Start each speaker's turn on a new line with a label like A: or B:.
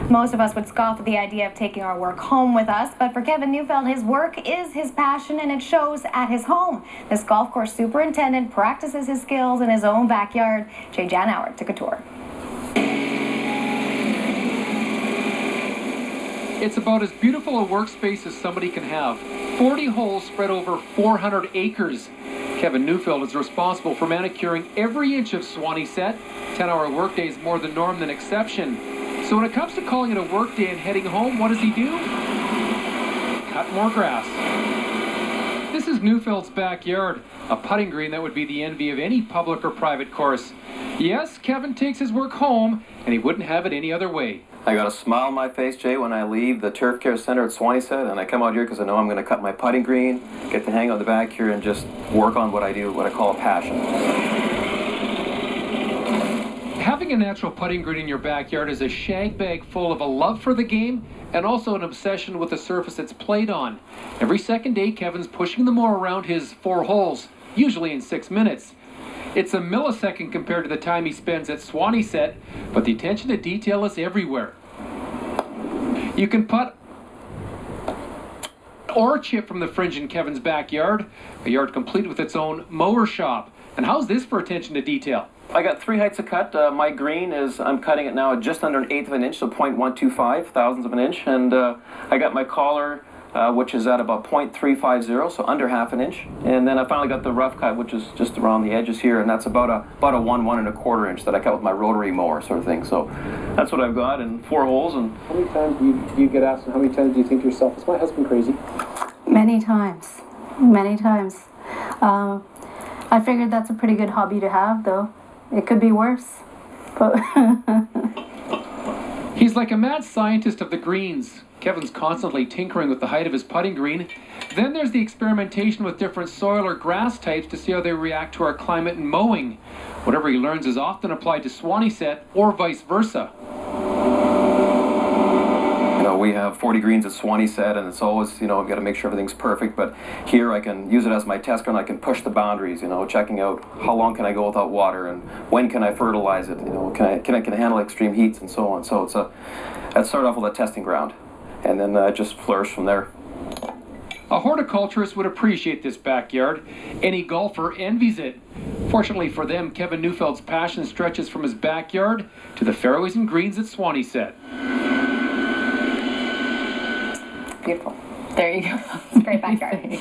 A: Most of us would scoff at the idea of taking our work home with us, but for Kevin Neufeld, his work is his passion and it shows at his home. This golf course superintendent practices his skills in his own backyard. Janower took a tour.
B: It's about as beautiful a workspace as somebody can have. 40 holes spread over 400 acres. Kevin Neufeld is responsible for manicuring every inch of Swaneset. 10-hour workday is more the norm than exception. So when it comes to calling it a workday and heading home, what does he do? Cut more grass. This is Neufeld's backyard, a putting green that would be the envy of any public or private course. Yes, Kevin takes his work home, and he wouldn't have it any other way.
C: I got a smile on my face, Jay, when I leave the Turf Care Center at Swaneset, and I come out here because I know I'm going to cut my putting green, get to hang out the back here, and just work on what I do, what I call a passion.
B: Having a natural putting green in your backyard is a shag bag full of a love for the game and also an obsession with the surface it's played on. Every second day, Kevin's pushing the more around his 4 holes, usually in 6 minutes. It's a millisecond compared to the time he spends at Swaneset, but the attention to detail is everywhere. You can putt or chip from the fringe in Kevin's backyard, a yard complete with its own mower shop. And how's this for attention to detail?
C: I got 3 heights of cut. My green is, I'm cutting it now at just under 1/8 of an inch, so 0.125 thousandths of an inch. And I got my collar, which is at about 0.350, so under half an inch. And then I finally got the rough cut, which is just around the edges here, and that's about a 1 1/4 inch that I cut with my rotary mower sort of thing. So that's what I've got in 4 holes. And
D: how many times do you get asked, and how many times do you think to yourself, is my husband crazy?
E: Many times. Many times. I figured that's a pretty good hobby to have, though. It could be worse. But
B: He's like a mad scientist of the greens. Kevin's constantly tinkering with the height of his putting green. Then there's the experimentation with different soil or grass types to see how they react to our climate and mowing. Whatever he learns is often applied to Swaneset or vice versa.
C: We have 40 greens at Swaneset, and it's always, I've got to make sure everything's perfect, but here I can use it as my test ground. I can push the boundaries, checking out how long can I go without water and when can I fertilize it, can I handle extreme heats and so on. So let's start off with a testing ground, and then just flourish from there.
B: A horticulturist would appreciate this backyard. Any golfer envies it. Fortunately for them, Kevin Neufeld's passion stretches from his backyard to the fairways and greens at Swaneset.
A: Beautiful. There you go. Great backyard.